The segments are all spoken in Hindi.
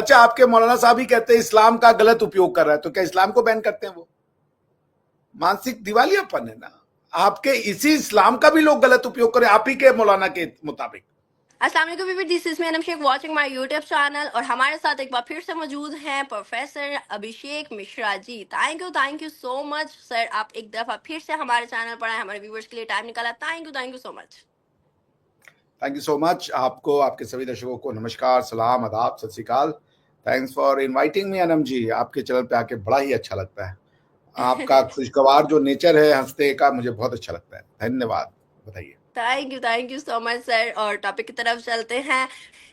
अच्छा, आपके मौलाना साहब ही कहते हैं इस्लाम का गलत उपयोग कर रहा है, तो क्या इस्लाम को बैन करते हैं? वो मानसिक दिवालियापन है ना। आपके इसी इस्लाम का भी लोग गलत उपयोग करें, आप ही के मौलाना के मुताबिक। अस्सलाम वालेकुम व्यूअर्स, दिस इज मैं Sheikh watching my YouTube channel और हमारे साथ एक बार फिर से मौजूद हैं professor Abhishek Mishra ji. Thank you so much sir, आप एक दफा फिर से हमारे चैनल पर आए, हमारे व्यूअर्स के लिए टाइम निकाला। Thank you so much. Thank you so much. आपको, आपके सभी दर्शकों को नमस्कार, सलाम, आदाब, सत श्री अकाल। Thanks for inviting me Anam ji. आपके चैनल पे आके बड़ा ही अच्छा लगता है। आपका खुशगवार जो नेचर है हंसते का, मुझे बहुत अच्छा लगता है। धन्यवाद। बताइए। Thank you so much sir, और टॉपिक की तरफ चलते हैं।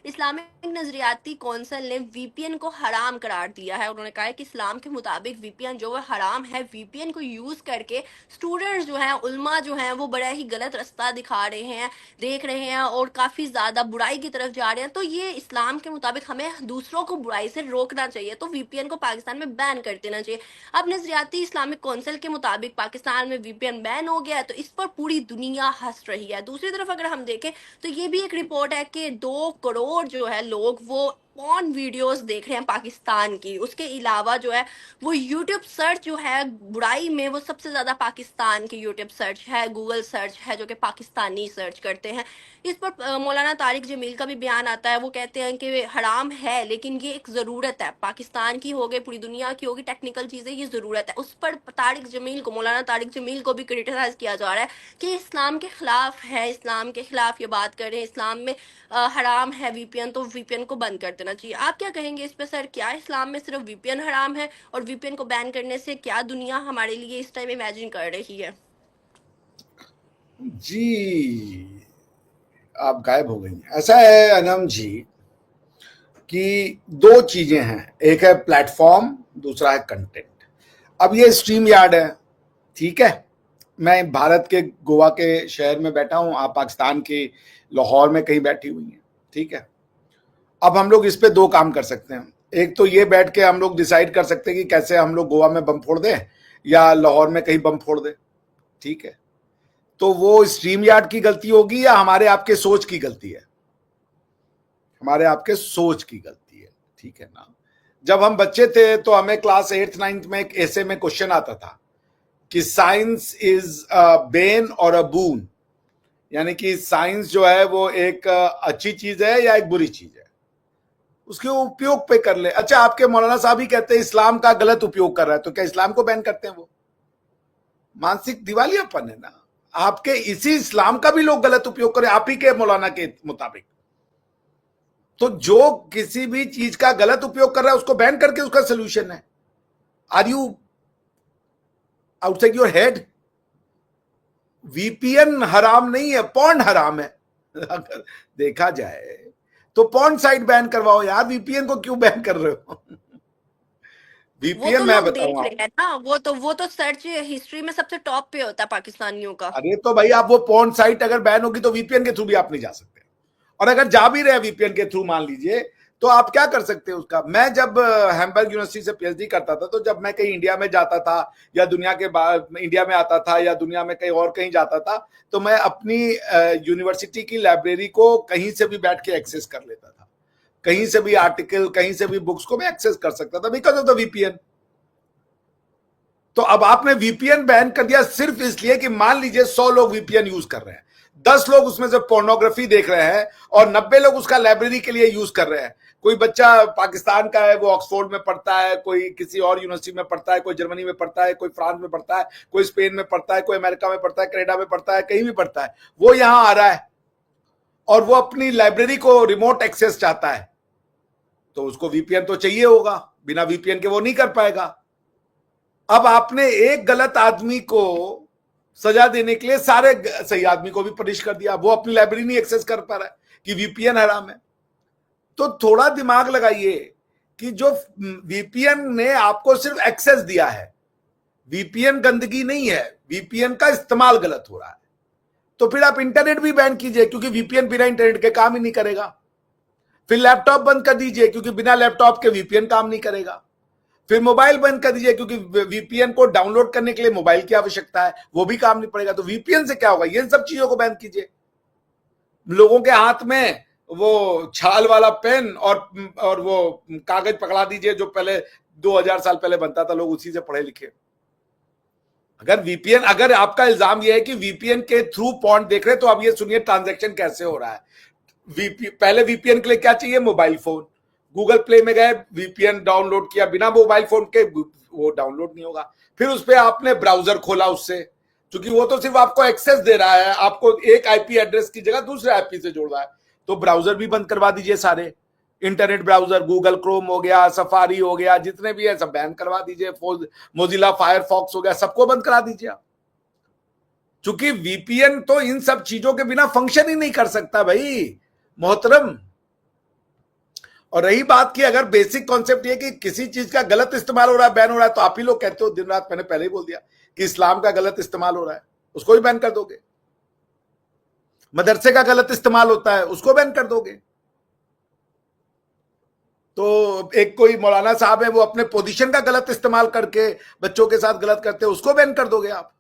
इस्लामिक नजरियाती कौंसिल ने वीपीएन को हराम करार दिया है। उन्होंने कहा है कि इस्लाम के मुताबिक वीपीएन जो है हराम है। वीपीएन को यूज करके स्टूडेंट्स जो हैं, उल्मा जो हैं, वो बड़ा ही गलत रास्ता दिखा रहे हैं, देख रहे हैं और काफी ज्यादा बुराई की तरफ जा रहे हैं। तो ये इस्लाम के मुताबिक हमें दूसरों को बुराई से रोकना चाहिए, तो वीपीएन को पाकिस्तान में बैन कर देना चाहिए। अब नजरियाती इस्लामिक कौंसिल के मुताबिक पाकिस्तान में वीपीएन बैन हो गया है, तो इस पर पूरी दुनिया हंस रही है। दूसरी तरफ अगर हम देखें तो ये भी एक रिपोर्ट है कि 2 करोड़ जो है लोग वो पॉर्न वीडियोस देख रहे हैं पाकिस्तान की। उसके अलावा जो है वो यूट्यूब सर्च जो है बुराई में, वो सबसे ज्यादा पाकिस्तान की यूट्यूब सर्च है, गूगल सर्च है जो कि पाकिस्तानी सर्च करते हैं। इस पर मौलाना तारिक जमील का भी बयान आता है। वो कहते हैं कि हराम है लेकिन ये एक जरूरत है, पाकिस्तान की हो गई, पूरी दुनिया की होगी, टेक्निकल चीजें, ये जरूरत है। उस पर तारिक जमील को, मौलाना तारिक जमील को भी क्रिटिसाइज किया जा रहा है कि इस्लाम के खिलाफ है, इस्लाम के खिलाफ ये बात करें, इस्लाम में हराम है वीपीएन, तो वीपीएन को बंद कर देना चाहिए। आप क्या कहेंगे इस पे सर? क्या इस्लाम में सिर्फ वीपीएन हराम है और वीपीएन को बैन करने से क्या दुनिया हमारे लिए इस टाइम इमेजिन कर रही है? जी, आप गायब हो गई। ऐसा है अनम जी कि दो चीजें हैं, एक है प्लेटफॉर्म, दूसरा है कंटेंट। अब ये स्ट्रीम यार्ड है, ठीक है। मैं भारत के गोवा के शहर में बैठा हूं, आप पाकिस्तान के लाहौर में कहीं बैठी हुई हैं, ठीक है। अब हम लोग इस पे दो काम कर सकते हैं। एक तो ये बैठ के हम लोग डिसाइड कर सकते हैं कि कैसे हम लोग गोवा में बम फोड़ दें या लाहौर में कहीं बम फोड़ दें, ठीक है। तो वो स्ट्रीम यार्ड की गलती होगी या हमारे आपके सोच की गलती है? हमारे आपके सोच की गलती है, ठीक है ना। जब हम बच्चे थे तो हमें क्लास 8th 9th में एक ऐसे में क्वेश्चन आता था कि साइंस इज अ बेन और अ बून, यानी कि साइंस जो है वो एक अच्छी चीज है या एक बुरी चीज है, उसके उपयोग पे कर ले। अच्छा, आपके मौलाना साहब ही कहते हैं इस्लाम का गलत उपयोग कर रहा है, तो क्या इस्लाम को बैन करते हैं? वो मानसिक दिवालियापन है ना। आपके इसी इस्लाम का भी लोग गलत उपयोग करें, आप ही के मौलाना के मुताबिक। तो जो किसी भी चीज का गलत उपयोग कर रहा है उसको बैन करके उसका सोल्यूशन है। Are you outside your head? VPN हराम नहीं है, पॉर्न हराम है। अगर देखा जाए तो पॉर्न साइट बैन करवाओ यार, वीपीएन को क्यों बैन कर रहे हो? वो वीपीएन तो मैं लोग देख बताऊं रहे आप। हैं ना, वो तो सर्च हिस्ट्री में सबसे टॉप पे होता है पाकिस्तानियों का। अरे तो भाई, आप वो पॉर्न साइट अगर बैन होगी तो वीपीएन के थ्रू भी आप नहीं जा सकते। और अगर जा भी रहे वीपीएन के थ्रू मान लीजिए, तो आप क्या कर सकते हैं उसका? मैं जब हैम्बर्ग यूनिवर्सिटी से पीएचडी करता था, तो जब मैं कहीं इंडिया में जाता था या दुनिया के बाहर इंडिया में आता था या दुनिया में कहीं और कहीं जाता था, तो मैं अपनी यूनिवर्सिटी की लाइब्रेरी को कहीं से भी बैठ के एक्सेस कर लेता था। कहीं से भी आर्टिकल, कहीं से भी बुक्स को मैं एक्सेस कर सकता था बिकॉज ऑफ द वीपीएन। तो अब आपने वीपीएन बैन कर दिया सिर्फ इसलिए कि मान लीजिए 100 लोग वीपीएन यूज कर रहे हैं, 10 लोग उसमें से पोर्नोग्राफी देख रहे हैं और 90 लोग उसका लाइब्रेरी के लिए यूज कर रहे हैं। कोई बच्चा पाकिस्तान का है, वो ऑक्सफोर्ड में पढ़ता है, कोई किसी और यूनिवर्सिटी में पढ़ता है, कोई जर्मनी में पढ़ता है, कोई फ्रांस में पढ़ता है, कोई स्पेन में पढ़ता है, कोई अमेरिका में पढ़ता है, कनाडा में पढ़ता है, कहीं भी पढ़ता है, वो यहां आ रहा है और वो अपनी लाइब्रेरी को रिमोट एक्सेस चाहता है, तो उसको वीपीएन तो चाहिए होगा। बिना वीपीएन के वो नहीं कर पाएगा। अब आपने एक गलत आदमी को सजा देने के लिए सारे सही आदमी को भी पनिश कर दिया। वो अपनी लाइब्रेरी नहीं एक्सेस कर पा रहा है कि वीपीएन हराम है। तो थोड़ा दिमाग लगाइए कि जो वीपीएन ने आपको सिर्फ एक्सेस दिया है, वीपीएन गंदगी नहीं है, वीपीएन का इस्तेमाल गलत हो रहा है। तो फिर आप इंटरनेट भी बैन कीजिए, क्योंकि वीपीएन बिना इंटरनेट के काम ही नहीं करेगा। फिर लैपटॉप बंद कर दीजिए, क्योंकि बिना लैपटॉप के वीपीएन काम नहीं करेगा। फिर मोबाइल बंद कर दीजिए, क्योंकि वीपीएन को डाउनलोड करने के लिए मोबाइल की आवश्यकता है, वो भी काम नहीं पड़ेगा। तो वीपीएन से क्या होगा? ये सब चीजों को बैन कीजिए। लोगों के हाथ में वो छाल वाला पेन और वो कागज पकड़ा दीजिए जो पहले 2000 साल पहले बनता था, लोग उसी से पढ़े लिखे। अगर आपका इल्जाम यह है कि वीपीएन के थ्रू पॉइंट देख रहे हैं, तो अब ये सुनिए ट्रांजैक्शन कैसे हो रहा है। पहले वीपीएन के लिए क्या चाहिए? Mobile phone. गूगल प्ले में गए, वीपीएन डाउनलोड किया, बिना मोबाइल फोन के वो डाउनलोड नहीं होगा। फिर उस पर आपने ब्राउजर खोला उससे, क्योंकि वो तो सिर्फ आपको एक्सेस दे रहा है, आपको एक आईपी एड्रेस की जगह दूसरे आईपी से जोड़ रहा है, तो ब्राउजर भी बंद करवा दीजिए सारे। इंटरनेट ब्राउजर, गूगल क्रोम हो गया, सफारी हो गया, जितने भी है सब बैन करवा दीजिए। मोजिला फायरफॉक्स हो गया, सबको बंद करा दीजिए आप। क्योंकि वीपीएन तो इन सब चीजों के बिना फंक्शन ही नहीं कर सकता भाई मोहतरम। और रही बात की, अगर बेसिक कॉन्सेप्ट ये कि किसी चीज का गलत इस्तेमाल हो रहा है, बैन हो रहा है, तो आप ही लोग कहते हो दिन रात, मैंने पहले ही बोल दिया कि इस्लाम का गलत इस्तेमाल हो रहा है, उसको भी बैन कर दोगे। मदरसे का गलत इस्तेमाल होता है, उसको बैन कर दोगे। तो एक कोई मौलाना साहब है, वो अपने पोजीशन का गलत इस्तेमाल करके बच्चों के साथ गलत करते हैं, उसको बैन कर दोगे आप।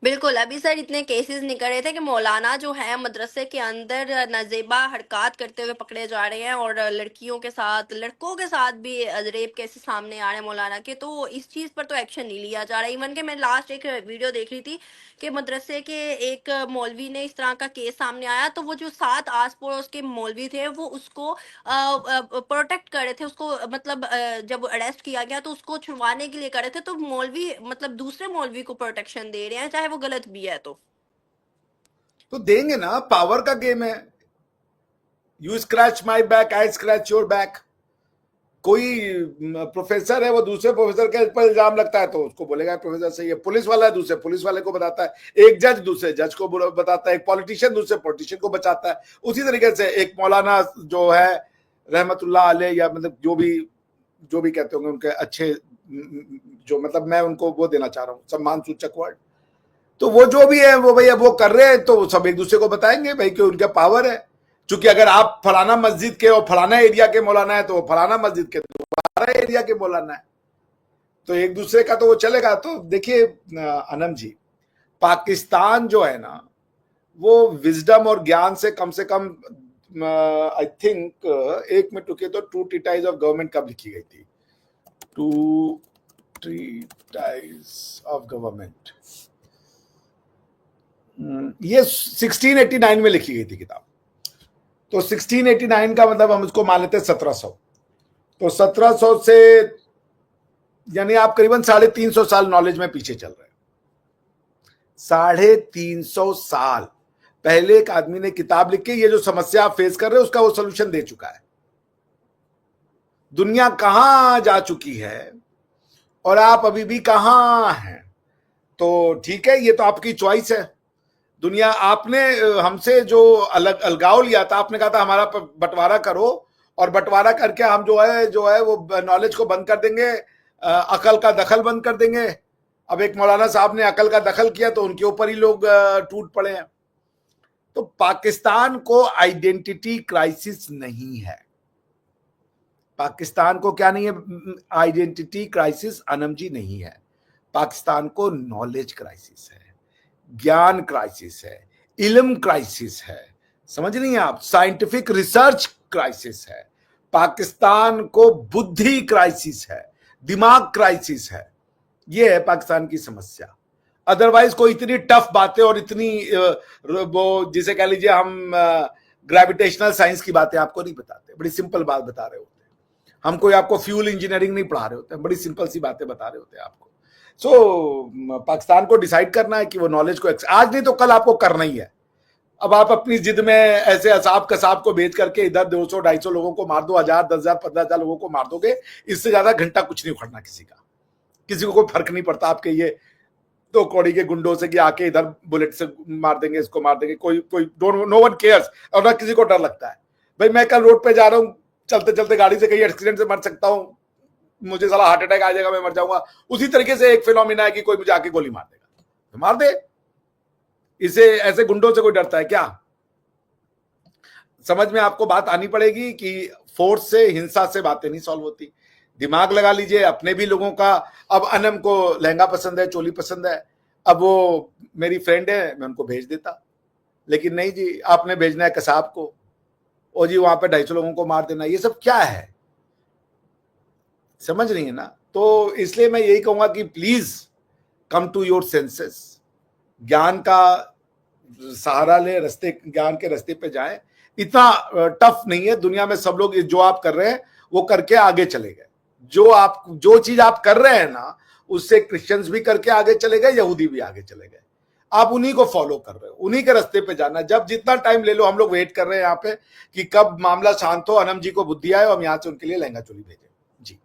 बिल्कुल, अभी सर इतने केसेस निकल रहे थे कि मौलाना जो है मदरसे के अंदर नाजेबा हरकत करते हुए पकड़े जा रहे हैं, और लड़कियों के साथ, लड़कों के साथ भी रेप केसेस सामने आ रहे हैं मौलाना के। तो इस चीज़ पर तो एक्शन नहीं लिया जा रहा। इवन के मैं लास्ट एक वीडियो देख रही थी कि मदरसे के एक मौलवी ने इस तरह का केस सामने आया, तो वो जो 7 आस पड़ोस के मौलवी थे वो उसको प्रोटेक्ट कर रहे थे, उसको मतलब जब अरेस्ट किया गया तो उसको छुड़वाने के लिए कर रहे थे। तो मौलवी मतलब दूसरे मौलवी को प्रोटेक्शन दे रहे हैं, चाहे वो गलत भी है। तो देंगे ना, पावर का गेम है। You scratch my back, I scratch your back. कोई प्रोफेसर है, वो दूसरे प्रोफेसर के ऊपर इल्जाम लगता है तो उसको बोलेगा प्रोफेसर सही है। पुलिस वाला है, दूसरे पुलिस वाले को बताता है। एक जज दूसरे जज को बताता है। एक पॉलिटिशियन दूसरे पॉलिटिशियन को बचाता है। उसी तरीके से एक मौलाना जो है रहमतुल्लाह अलैह, या मतलब जो भी कहते होंगे उनके अच्छे, जो मतलब मैं उनको वो देना चाह रहा हूँ सम्मान सूचक वर्ड, तो वो जो भी है वो भैया वो कर रहे हैं, तो सब एक दूसरे को बताएंगे भाई कि उनका पावर है। क्योंकि अगर आप फलाना मस्जिद के और फलाना एरिया के मौलाना है, तो फलाना मस्जिद के दोबारा एरिया के मौलाना है, तो एक दूसरे का तो वो चलेगा। तो देखिए अनम जी, पाकिस्तान जो है ना, वो विजडम और ज्ञान से कम आई थिंक, एक मिनट रुकिए, तो टू ट्रीटाइज ऑफ गवर्नमेंट कब लिखी गई थी? टू ट्रीटाइज ऑफ गवर्नमेंट, ये 1689 में लिखी गई थी किताब। तो 1689 का मतलब हम उसको मान लेते हैं 1700। तो 1700 से यानी आप करीबन 350 साल नॉलेज में पीछे चल रहे हैं। 350 साल पहले एक आदमी ने किताब लिख के ये जो समस्या आप फेस कर रहे हो उसका वो सोल्यूशन दे चुका है। दुनिया कहां जा चुकी है और आप अभी भी कहां हैं? तो ठीक है, ये तो आपकी चॉइस है। दुनिया, आपने हमसे जो अलगाव लिया था, आपने कहा था हमारा बंटवारा करो, और बंटवारा करके हम जो है वो नॉलेज को बंद कर देंगे, अकल का दखल बंद कर देंगे। अब एक मौलाना साहब ने अकल का दखल किया तो उनके ऊपर ही लोग टूट पड़े हैं। तो पाकिस्तान को आइडेंटिटी क्राइसिस नहीं है। पाकिस्तान को क्या नहीं है? आइडेंटिटी क्राइसिस अनम जी नहीं है। पाकिस्तान को नॉलेज क्राइसिस है, ज्ञान क्राइसिस है, इल्म क्राइसिस है। समझ नहीं है आप? साइंटिफिक रिसर्च क्राइसिस है। पाकिस्तान को बुद्धि क्राइसिस है, दिमाग क्राइसिस है। ये है पाकिस्तान की समस्या। अदरवाइज कोई इतनी टफ बातें और इतनी वो जिसे कह लीजिए हम ग्रेविटेशनल साइंस की बातें आपको नहीं बताते। बड़ी सिंपल बात बता रहे होते हैं हम। कोई आपको फ्यूल इंजीनियरिंग नहीं पढ़ा रहे होते हैं, बड़ी सिंपल सी बातें बता रहे होते हैं आपको। पाकिस्तान को डिसाइड करना है कि वो नॉलेज को आज नहीं तो कल आपको करना ही है। अब आप अपनी जिद में ऐसे असाब कसाब को भेज करके इधर 200-250 लोगों को मार दो, 1000, 10,000, 15,000 लोगों को मार दोगे, इससे ज्यादा घंटा कुछ नहीं उखड़ना किसी का। किसी को कोई फर्क नहीं पड़ता आपके ये 2 कौड़ी के गुंडों से कि आके इधर बुलेट से मार देंगे, इसको मार देंगे। कोई नो वन केयर्स। और ना किसी को डर लगता है। भाई मैं कल रोड पे जा रहा हूं, चलते चलते गाड़ी से कहीं एक्सीडेंट से मर सकता हूं, मुझे साला हार्ट अटैक आ जाएगा, मैं मर जाऊंगा। उसी तरीके से एक फिनोमिना है कि कोई मुझे आके गोली मार देगा, तो मार दे। इसे ऐसे गुंडों से कोई डरता है क्या? समझ में आपको बात आनी पड़ेगी कि फोर्स से, हिंसा से बातें नहीं सॉल्व होती। दिमाग लगा लीजिए अपने भी लोगों का। अब अनम को लहंगा पसंद है, चोली पसंद है, अब वो मेरी फ्रेंड है, मैं उनको भेज देता। लेकिन नहीं जी, आपने भेजना है कसाब को, और जी वहां पे 250 लोगों को मार देना, ये सब क्या है, समझ रही है ना। तो इसलिए मैं यही कहूंगा कि please come to your senses, ज्ञान का सहारा ले, रास्ते ज्ञान के रास्ते पे जाएं। इतना टफ नहीं है, दुनिया में सब लोग जो आप कर रहे हैं वो करके आगे चले गए। जो चीज आप कर रहे हैं ना, उससे क्रिश्चियंस भी करके आगे चले गए, यहूदी भी आगे चले गए। आप उन्हीं को फॉलो कर रहे हो, उन्हीं के रास्ते पे जाना। जब जितना टाइम ले लो, हम लोग वेट कर रहे हैं यहाँ पे कि कब मामला शांत हो, अनम जी को बुद्धि आए और हम यहाँ से उनके लिए लहंगा चोली भेजें। जी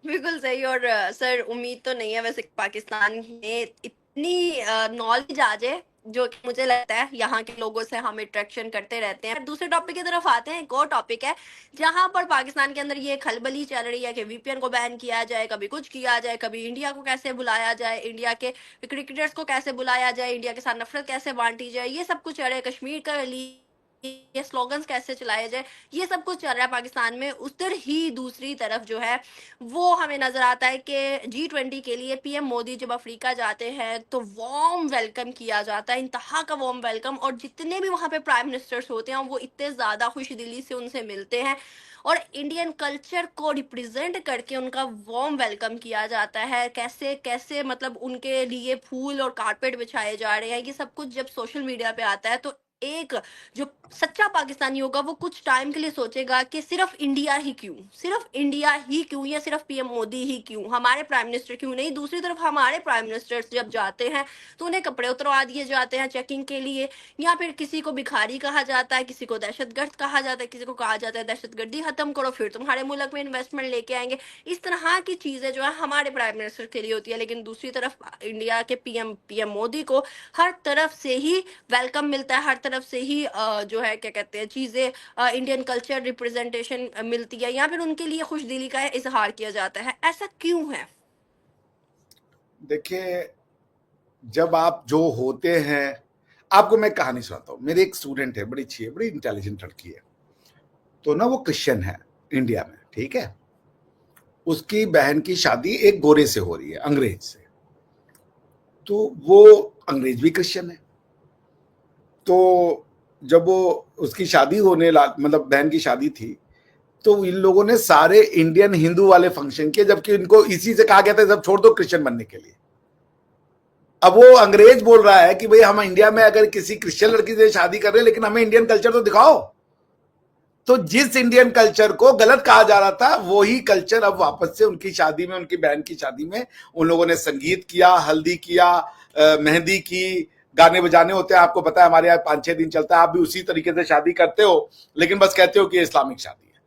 बिल्कुल सही। और सर उम्मीद तो नहीं है वैसे पाकिस्तान में इतनी नॉलेज आ जाए, जो कि मुझे लगता है यहाँ के लोगों से हम इंटरेक्शन करते रहते हैं। दूसरे टॉपिक की तरफ आते हैं। एक और टॉपिक है जहां पर पाकिस्तान के अंदर ये खलबली चल रही है कि वीपीएन को बैन किया जाए, कभी कुछ किया जाए, कभी इंडिया को कैसे बुलाया जाए, इंडिया के क्रिकेटर्स को कैसे बुलाया जाए, इंडिया के साथ नफरत कैसे बांटी जाए, ये सब कुछ चल रहा है। कश्मीर का ये स्लोगन्स कैसे चलाए जाए, ये सब कुछ चल रहा है पाकिस्तान में। उधर ही दूसरी तरफ जो है वो हमें नजर आता है कि G20 के लिए पीएम मोदी जब अफ्रीका जाते हैं तो वार्म वेलकम किया जाता है, इंतहा का वार्म वेलकम। और जितने भी वहां पे प्राइम मिनिस्टर्स होते हैं वो इतने ज्यादा खुश दिली से उनसे मिलते हैं, और इंडियन कल्चर को रिप्रेजेंट करके उनका वार्म वेलकम किया जाता है। कैसे कैसे मतलब उनके लिए फूल और कारपेट बिछाए जा रहे हैं, ये सब कुछ जब सोशल मीडिया पे आता है तो एक जो सच्चा पाकिस्तानी होगा वो कुछ टाइम के लिए सोचेगा कि सिर्फ इंडिया ही क्यों, सिर्फ इंडिया ही क्यों, या सिर्फ पीएम मोदी ही क्यों, हमारे प्राइम मिनिस्टर क्यों नहीं। दूसरी तरफ हमारे प्राइम मिनिस्टर्स जब जाते हैं तो उन्हें कपड़े उतरवा दिए जाते हैं चेकिंग के लिए, या फिर किसी को भिखारी कहा जाता है, किसी को दहशतगर्द कहा जाता है, किसी को कहा जाता है दहशतगर्दी खत्म करो फिर तुम्हारे मुल्क में इन्वेस्टमेंट लेके आएंगे। इस तरह की चीजें जो है हमारे प्राइम मिनिस्टर के लिए होती है। लेकिन दूसरी तरफ इंडिया के पीएम मोदी को हर तरफ से ही वेलकम मिलता है, हर तरफ से ही जो है क्या कहते हैं चीजें इंडियन कल्चर रिप्रेजेंटेशन मिलती है, या फिर उनके लिए खुश दिली का इजहार किया जाता है। ऐसा क्यों है? देखिए, जब आप जो होते हैं, आपको मैं कहानी सुनाता हूँ। मेरे एक स्टूडेंट है, बड़ी अच्छी है, बड़ी इंटेलिजेंट लड़की है। तो ना वो क्रिश्चियन है इंडिया में, ठीक है। उसकी बहन की शादी एक गोरे से हो रही है, अंग्रेज से। तो वो अंग्रेज भी क्रिश्चियन है। तो जब वो उसकी शादी मतलब बहन की शादी थी, तो इन लोगों ने सारे इंडियन हिंदू वाले फंक्शन किए, जबकि इनको इसी से कहा गया था सब छोड़ दो क्रिश्चियन बनने के लिए। अब वो अंग्रेज बोल रहा है कि भाई हम इंडिया में अगर किसी क्रिश्चियन लड़की से शादी कर रहे हैं, लेकिन हमें इंडियन कल्चर तो दिखाओ। तो जिस इंडियन कल्चर को गलत कहा जा रहा था, वही कल्चर अब वापस से उनकी शादी में, उनकी बहन की शादी में उन लोगों ने संगीत किया, हल्दी किया, मेहंदी की, गाने बजाने होते हैं। आपको पता है हमारे यहाँ 5-6 दिन चलता है। आप भी उसी तरीके से शादी करते हो, लेकिन बस कहते हो कि ये इस्लामिक शादी है।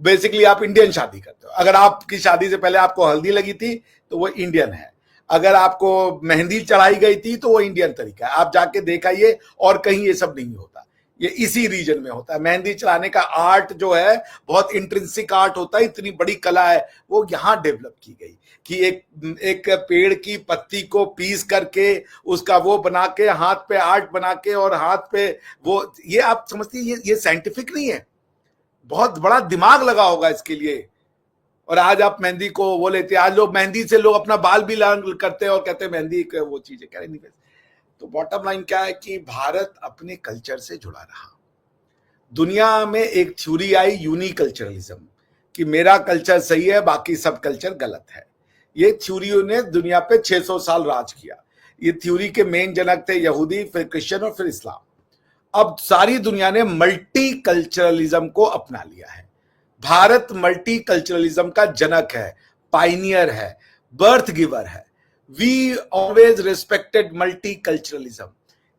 बेसिकली आप इंडियन शादी करते हो। अगर आपकी शादी से पहले आपको हल्दी लगी थी तो वो इंडियन है, अगर आपको मेहंदी चढ़ाई गई थी तो वो इंडियन तरीका है। आप जाके देखाइए, और कहीं ये सब नहीं होता, ये इसी रीजन में होता है। मेहंदी चढ़ाने का आर्ट जो है बहुत इंट्रिंसिक आर्ट होता है, इतनी बड़ी कला है, वो यहाँ डेवलप की गई कि एक पेड़ की पत्ती को पीस करके उसका वो बना के, हाथ पे आर्ट बना के, और हाथ पे वो, ये आप समझती है ये साइंटिफिक नहीं है, बहुत बड़ा दिमाग लगा होगा इसके लिए। और आज आप मेहंदी को वो लेते हैं, आज लोग मेहंदी से लोग अपना बाल भी लाल करते हैं और कहते हैं मेहंदी वो चीज है, कह रहे नहीं। तो बॉटम लाइन क्या है कि भारत अपने कल्चर से जुड़ा रहा। दुनिया में एक थ्योरी आई यूनिकल्चरलिज्म, कि मेरा कल्चर सही है, बाकी सब कल्चर गलत है। ये थ्योरी ने दुनिया पे 600 साल राज किया। ये थ्योरी के मेन जनक थे यहूदी, फिर क्रिश्चियन और फिर इस्लाम। अब सारी दुनिया ने मल्टी कल्चरलिज्म को अपना लिया है। भारत मल्टी कल्चरलिज्म का जनक है, पाइनियर है, बर्थ गिवर है। We always respected multiculturalism,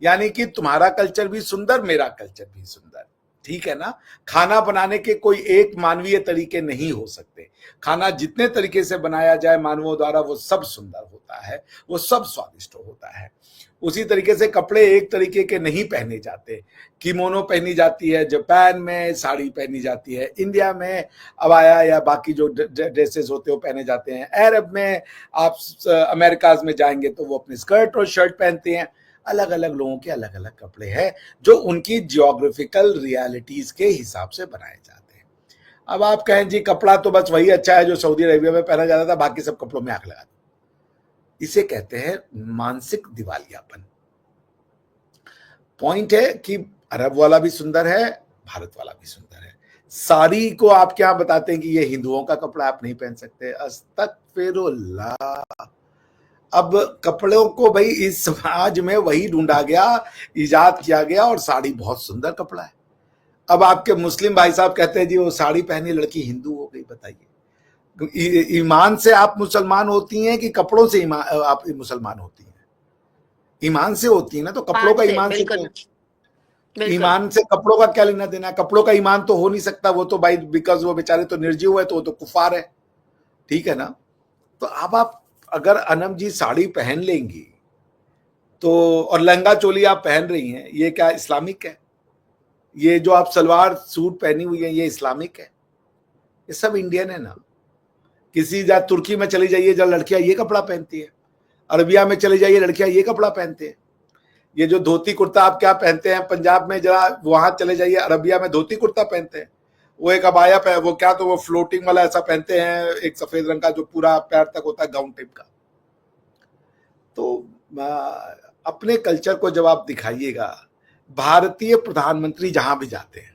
यानी कि तुम्हारा कल्चर भी सुंदर, मेरा कल्चर भी सुंदर, ठीक है ना। खाना बनाने के कोई एक मानवीय तरीके नहीं हो सकते। खाना जितने तरीके से बनाया जाए मानवों द्वारा वो सब सुंदर होता है, वो सब स्वादिष्ट होता है। उसी तरीके से कपड़े एक तरीके के नहीं पहने जाते। किमोनो पहनी जाती है जापान में, साड़ी पहनी जाती है इंडिया में, अबाया या बाकी जो ड्रेसेस होते हैं वो पहने जाते हैं। अरब में आप अमेरिकाज में जाएंगे तो वो अपने स्कर्ट और शर्ट पहनते हैं। अलग अलग लोगों के अलग अलग कपड़े हैं जो उनकी जियोग्राफिकल रियलिटीज के हिसाब से बनाए जाते हैं। अब आप कहें जी कपड़ा तो बस वही अच्छा है जो सऊदी अरेबिया में पहना जाता था, बाकी सब कपड़ों में आग लगा दो। इसे कहते हैं मानसिक दिवालियापन। पॉइंट है कि अरब वाला भी सुंदर है, भारत वाला भी सुंदर है। साड़ी को आप क्या बताते हैं कि ये हिंदुओं का कपड़ा, आप नहीं पहन सकते। अस्तगफिरुल्लाह। अब कपड़ों को भाई इस समाज में वही ढूंढा गया, इजाद किया गया, और साड़ी बहुत सुंदर कपड़ा है। अब आपके मुस्लिम भाई साहब कहते हैं जी वो साड़ी पहनी लड़की हिंदू हो गई। बताइए, ईमान से आप मुसलमान होती हैं कि कपड़ों से आप मुसलमान होती हैं? ईमान से होती है ना, तो कपड़ों मान का से, ईमान से बिल्कुल क्या? बिल्कुल। ईमान से कपड़ों का क्या लेना देना? कपड़ों का ईमान तो हो नहीं सकता, वो तो भाई बिकॉज वो बेचारे तो निर्जीव है, तो वो तो कुफार है। ठीक है ना? तो अब आप अगर अनम जी साड़ी पहन लेंगी तो, और लहंगा चोली आप पहन रही हैं, ये क्या इस्लामिक है? ये जो आप सलवार सूट पहनी हुई है, ये इस्लामिक है? ये सब इंडियन है ना। किसी जा तुर्की में चली जाइए, जब लड़कियां ये कपड़ा पहनती है, अरबिया में चली जाइए, लड़कियां ये कपड़ा पहनते हैं। ये जो धोती कुर्ता आप क्या पहनते हैं पंजाब में, जरा वहां चले जाइए, अरबिया में धोती कुर्ता पहनते हैं। वो एक अबाया वो क्या, तो वो फ्लोटिंग वाला ऐसा पहनते हैं, एक सफेद रंग का जो पूरा पैर तक होता है, गाउन टाइप का। तो अपने कल्चर को जब आप दिखाइएगा, भारतीय प्रधानमंत्री जहां भी जाते हैं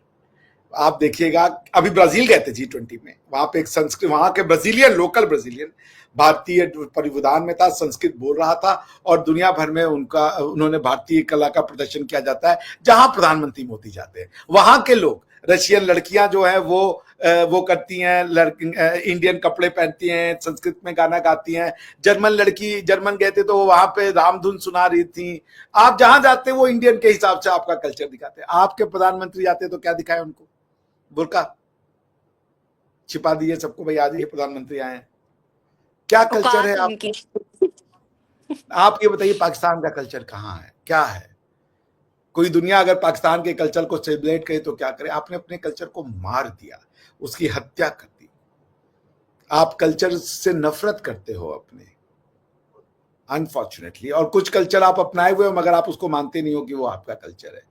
आप देखिएगा, अभी ब्राजील गए थे G20 में, वहां पे एक संस्कृत, वहां के ब्राजीलियन, लोकल ब्राजीलियन भारतीय परिवधान में था, संस्कृत बोल रहा था, और दुनिया भर में उन्होंने भारतीय कला का प्रदर्शन किया जाता है जहां प्रधानमंत्री मोदी जाते हैं। वहां के लोग, रशियन लड़कियां जो है वो करती हैं, इंडियन कपड़े पहनती हैं, संस्कृत में गाना गाती हैं। जर्मन गए थे तो वहां पे रामधुन सुना रही थी। आप जहां जाते हैं वो इंडियन के हिसाब से आपका कल्चर दिखाते हैं। आपके प्रधानमंत्री जाते हैं तो क्या दिखाए उनको? बुर्का छिपा दिए सबको, भाई आज ये प्रधानमंत्री आए हैं। क्या कल्चर है औकात आप? उनकी। आप ये बताइए, पाकिस्तान का कल्चर कहाँ है, क्या है? कोई दुनिया अगर पाकिस्तान के कल्चर को सेलिब्रेट करे तो क्या करे? आपने अपने कल्चर को मार दिया, उसकी हत्या कर दी। आप कल्चर से नफरत करते हो अपने, अनफॉर्चुनेटली। और कुछ कल्चर आप अपनाए हुए हो मगर आप उसको मानते नहीं हो कि वो आपका कल्चर है।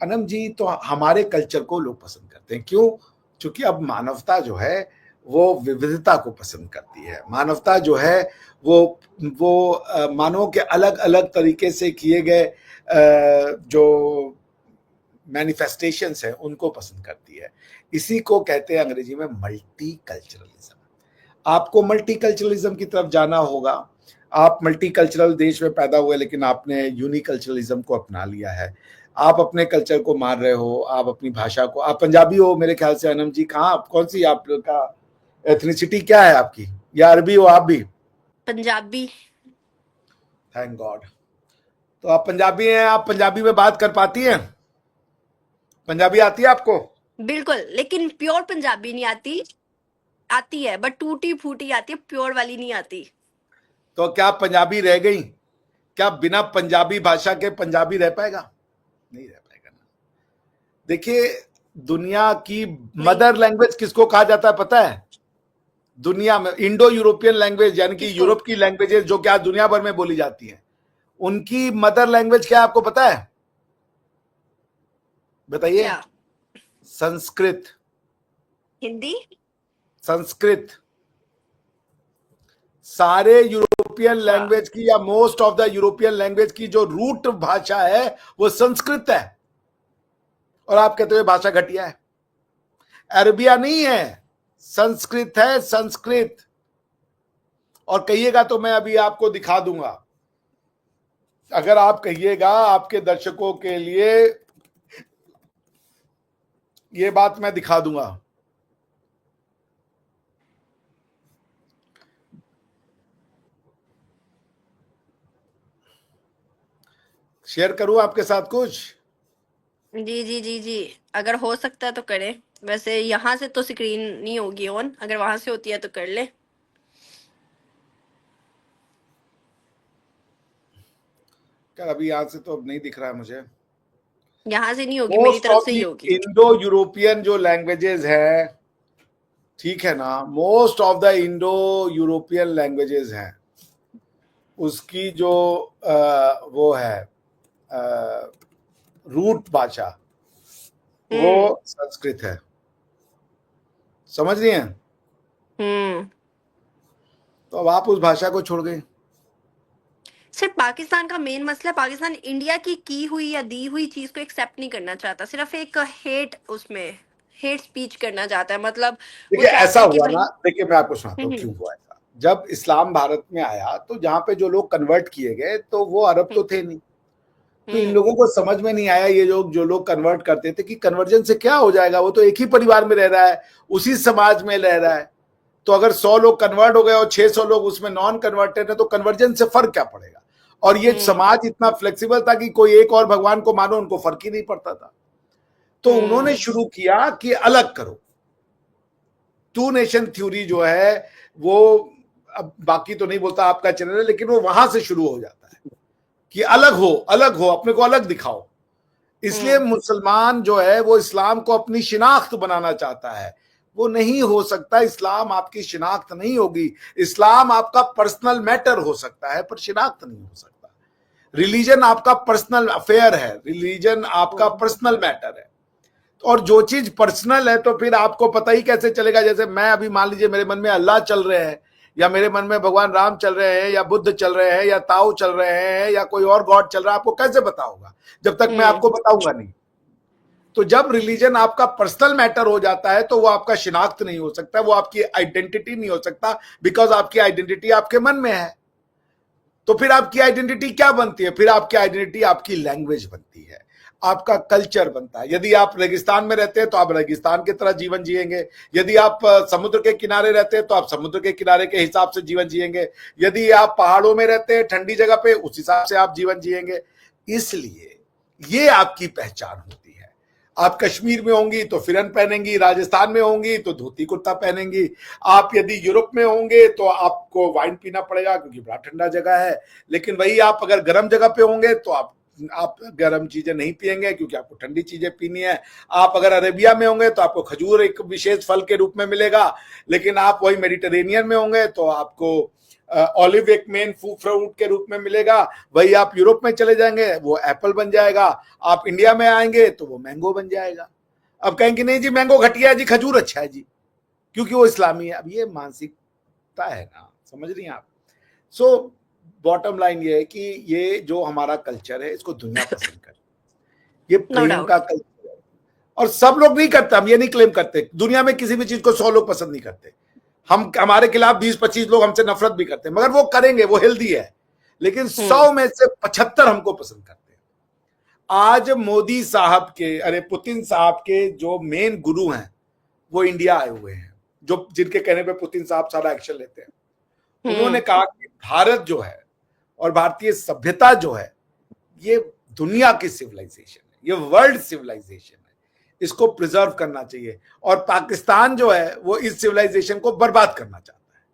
अनम जी, तो हमारे कल्चर को लोग पसंद करते हैं, क्यों? क्योंकि अब मानवता जो है वो विविधता को पसंद करती है। मानवता जो है वो मानवों के अलग अलग तरीके से किए गए जो मैनिफेस्टेशंस हैं उनको पसंद करती है। इसी को कहते हैं अंग्रेजी में मल्टी कल्चरलिज्म। आपको मल्टी कल्चरलिज्म की तरफ जाना होगा। आप मल्टी कल्चरल देश में पैदा हुए, लेकिन आपने यूनिकल्चरलिज्म को अपना लिया है। आप अपने कल्चर को मार रहे हो, आप अपनी भाषा को। आप पंजाबी हो मेरे ख्याल से अनम जी, कहाँ, कौन सी आपका एथनिसिटी क्या है आपकी, या अरबी हो आप भी? पंजाबी। Thank God. तो आप पंजाबी हैं, आप पंजाबी में बात कर पाती हैं? पंजाबी आती है आपको? बिल्कुल, लेकिन प्योर पंजाबी नहीं आती। आती है बट टूटी फूटी आती है, प्योर वाली नहीं आती। तो क्या पंजाबी रह गई? क्या बिना पंजाबी भाषा के पंजाबी रह पाएगा? नहीं रह पाएगा ना। देखिए, दुनिया की नहीं। मदर लैंग्वेज किसको कहा जाता है पता है? दुनिया में इंडो यूरोपियन लैंग्वेज, यानी कि किसको? यूरोप की लैंग्वेजेस जो क्या दुनिया भर में बोली जाती हैं, उनकी मदर लैंग्वेज क्या है आपको पता है? बताइए। क्या? संस्कृत। हिंदी। संस्कृत। सारे यूरोपियन अच्छा। लैंग्वेज की, या most of the European language की जो रूट भाषा है वो संस्कृत है। और आप कहते हो भाषा घटिया है। अरबिया नहीं है, संस्कृत है, संस्कृत। और कहिएगा तो मैं अभी आपको दिखा दूंगा। अगर आप कहिएगा, आपके दर्शकों के लिए ये बात मैं दिखा दूंगा। शेयर करूं आपके साथ कुछ? जी जी जी जी। अगर हो सकता है तो करें। वैसे यहाँ से तो स्क्रीन नहीं होगी ऑन, अगर वहां से होती है तो कर ले। क्या अभी यहां से तो अब नहीं दिख रहा है मुझे। यहाँ से नहीं होगी, मेरी मोस्ट तरफ ऑफ से ही द होगी। इंडो यूरोपियन जो लैंग्वेजेस है, ठीक है ना, most of the Indo European languages हैं, उसकी जो वो है रूट भाषा, वो हम्म। संस्कृत है। समझ रही हैं? हम्म। तो अब आप उस भाषा को छोड़ गए। सिर्फ पाकिस्तान का मेन मसला, पाकिस्तान इंडिया की हुई या दी हुई चीज को एक्सेप्ट नहीं करना चाहता, सिर्फ एक हेट, उसमें हेट स्पीच करना चाहता है। मतलब वो देखिए चाहता ऐसा है कि हुआ भाई। ना, देखिए मैं आपको सुनाता हूँ हम्म। क्यों हुआ ऐसा। जब इस्लाम भारत में आया तो जहां पे जो लोग कन्वर्ट किए गए तो वो अरब हम्म। तो थे नहीं। तो इन हम्म। लोगों को समझ में नहीं आया, ये लोग जो लोग कन्वर्ट करते थे, कि कन्वर्जन से क्या हो जाएगा, वो तो एक ही परिवार में रह रहा है, उसी समाज में रह रहा है। तो अगर 100 लोग कन्वर्ट हो गए और 600 लोग उसमें नॉन कन्वर्टेड है तो कन्वर्जन से फर्क क्या पड़ेगा। और ये हम्म। समाज इतना फ्लेक्सिबल था कि कोई एक और भगवान को मानो, उनको फर्क ही नहीं पड़ता था। तो उन्होंने हम्म। शुरू किया कि अलग करो। टू नेशन थ्योरी जो है वो, अब बाकी तो नहीं बोलता आपका चैनल है, लेकिन वो वहां से शुरू हो जाता है कि अलग हो, अपने को अलग दिखाओ। इसलिए हम्म। मुसलमान जो है वो इस्लाम को अपनी शिनाख्त बनाना चाहता है। वो नहीं हो सकता, इस्लाम आपकी शिनाख्त नहीं होगी। इस्लाम आपका पर्सनल मैटर हो सकता है पर शिनाख्त नहीं हो सकता। रिलीजन आपका पर्सनल अफेयर है, रिलीजन आपका हम्म। पर्सनल मैटर है। और जो चीज पर्सनल है तो फिर आपको पता ही कैसे चलेगा। जैसे मैं अभी मान लीजिए मेरे मन में अल्लाह चल रहे हैं, या मेरे मन में भगवान राम चल रहे हैं, या बुद्ध चल रहे हैं, या ताऊ चल रहे हैं, या कोई और गॉड चल रहा है, आपको कैसे पता होगा जब तक मैं हम्म। आपको बताऊंगा नहीं। तो जब रिलीजन आपका पर्सनल मैटर हो जाता है तो वो आपका शिनाख्त नहीं हो सकता, वो आपकी आइडेंटिटी नहीं हो सकता, बिकॉज आपकी आइडेंटिटी आपके मन में है। तो फिर आपकी आइडेंटिटी क्या बनती है? फिर आपकी आइडेंटिटी आपकी लैंग्वेज बनती है, आपका कल्चर बनता है। यदि आप रेगिस्तान में रहते हैं तो आप रेगिस्तान की तरह जीवन जिएंगे। यदि आप समुद्र के किनारे रहते हैं तो आप समुद्र के किनारे के हिसाब से जीवन जिएंगे। यदि आप पहाड़ों में रहते हैं ठंडी जगह पे, उस हिसाब से आप जीवन जिएंगे। इसलिए ये आपकी पहचान होती है। आप कश्मीर में होंगी तो फिरन पहनेंगी, राजस्थान में होंगी तो धोती कुर्ता पहनेंगी। आप यदि यूरोप में होंगे तो आपको वाइन पीना पड़ेगा क्योंकि बड़ा ठंडा जगह है। लेकिन वही आप अगर गर्म जगह पे होंगे तो आप गर्म चीजें नहीं पिएंगे क्योंकि आपको ठंडी चीजें पीनी है। आप अगर अरेबिया में होंगे तो आपको खजूर एक विशेष फल के रूप में मिलेगा। लेकिन आप वही मेडिटेरेनियन में होंगे तो आपको ऑलिव एक मेन फ्रूट के रूप में मिलेगा। वही आप यूरोप में चले जाएंगे वो एप्पल बन जाएगा। आप इंडिया में आएंगे तो वो मैंगो बन जाएगा। अब कहेंगे नहीं जी मैंगो घटिया है जी, खजूर अच्छा है जी, क्योंकि वो इस्लामी है। अब ये मानसिकता है ना, समझ रही हैं आप। सो बॉटम लाइन ये है कि ये जो हमारा कल्चर है इसको दुनिया पसंद करे, ये नो प्रेम का डाउट। कल्चर है। और सब लोग नहीं करते, हम ये नहीं क्लेम करते। दुनिया में किसी भी चीज को 100 लोग पसंद नहीं करते। हम हमारे खिलाफ 20-25 लोग हमसे नफरत भी करते हैं, मगर वो करेंगे, वो हेल्दी है। लेकिन 100 में से 75 हमको पसंद करते हैं। आज मोदी साहब के, अरे पुतिन साहब के जो मेन गुरु हैं वो इंडिया आए हुए हैं, जो जिनके कहने पे पुतिन साहब सारा एक्शन लेते हैं। उन्होंने हम्म। कहा कि भारत जो है और भारतीय सभ्यता जो है ये दुनिया की सिविलाइजेशन है, ये वर्ल्ड सिविलाइजेशन है, इसको प्रिजर्व करना चाहिए। और पाकिस्तान जो है वो इस सिविलाइजेशन को बर्बाद करना चाहता है।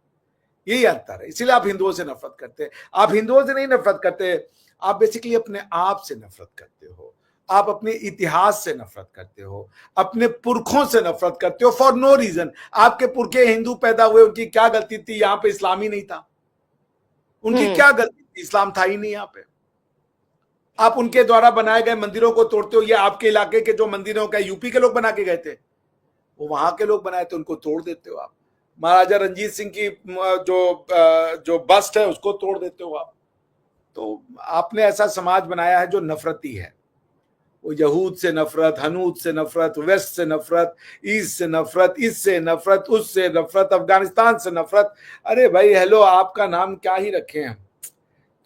यही अंतर है। इसीलिए आप हिंदुओं से नफरत करते हैं। आप हिंदुओं से नहीं नफरत करते, आप बेसिकली अपने आप से नफरत करते हो। आप अपने इतिहास से नफरत करते हो, अपने पुरखों से नफरत करते हो फॉर नो रीजन। आपके पुरखे हिंदू पैदा हुए, उनकी क्या गलती थी? यहां पे इस्लाम ही नहीं था। उनकी हम्म। क्या गलती थी? इस्लाम था ही नहीं यहाँ पे। आप उनके द्वारा बनाए गए मंदिरों को तोड़ते हो। ये आपके इलाके के जो मंदिरों का यूपी के लोग बना के गए थे, वो वहां के लोग बनाए थे, उनको तोड़ देते हो आप। महाराजा रंजीत सिंह की जो बस्ट है उसको तोड़ देते हो आप। तो आपने ऐसा समाज बनाया है जो नफरती है। वो यहूद से नफरत, हनूद से नफरत, वेस्ट से नफरत, ईस्ट से नफरत, इससे नफरत, उससे नफरत, अफगानिस्तान से नफरत। अरे भाई हेलो, आपका नाम क्या ही रखे हैं।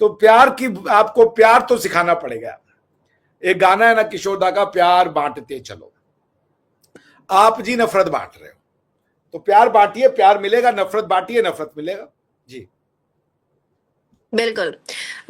तो प्यार की, आपको प्यार तो सिखाना पड़ेगा। एक गाना है ना किशोरदा का, प्यार बांटते चलो। आप जी नफरत बांट रहे हो, तो प्यार बांटिए, प्यार मिलेगा। नफरत बांटिए, नफरत मिलेगा जी। बिल्कुल।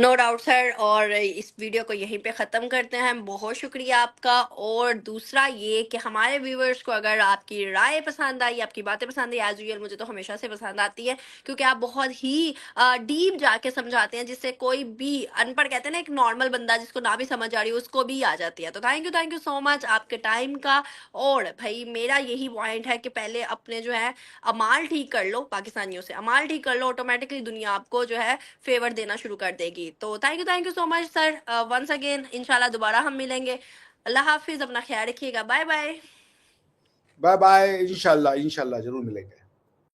नो डाउट सर, और इस वीडियो को यहीं पे ख़त्म करते हैं। बहुत शुक्रिया आपका। और दूसरा ये कि हमारे व्यूवर्स को अगर आपकी राय पसंद आई, आपकी बातें पसंद आई, एज यूजुअल मुझे तो हमेशा से पसंद आती है, क्योंकि आप बहुत ही डीप जाके समझाते हैं, जिससे कोई भी अनपढ़, कहते हैं ना, एक नॉर्मल बंदा जिसको ना भी समझ आ रही हो उसको भी आ जाती है। तो थैंक यू सो मच आपके टाइम का। और भाई मेरा यही पॉइंट है कि पहले अपने जो है अमाल ठीक कर लो, पाकिस्तानियों से अमाल ठीक कर लो, ऑटोमेटिकली दुनिया आपको जो है फेवर देना शुरू कर देगी। तो thank you so much sir, once again. इंशाल्लाह दोबारा हम मिलेंगे। अल्लाह हाफिज, अपना ख्याल रखिएगा। Bye bye. Bye bye. इंशाल्लाह इंशाल्लाह जरूर मिलेंगे।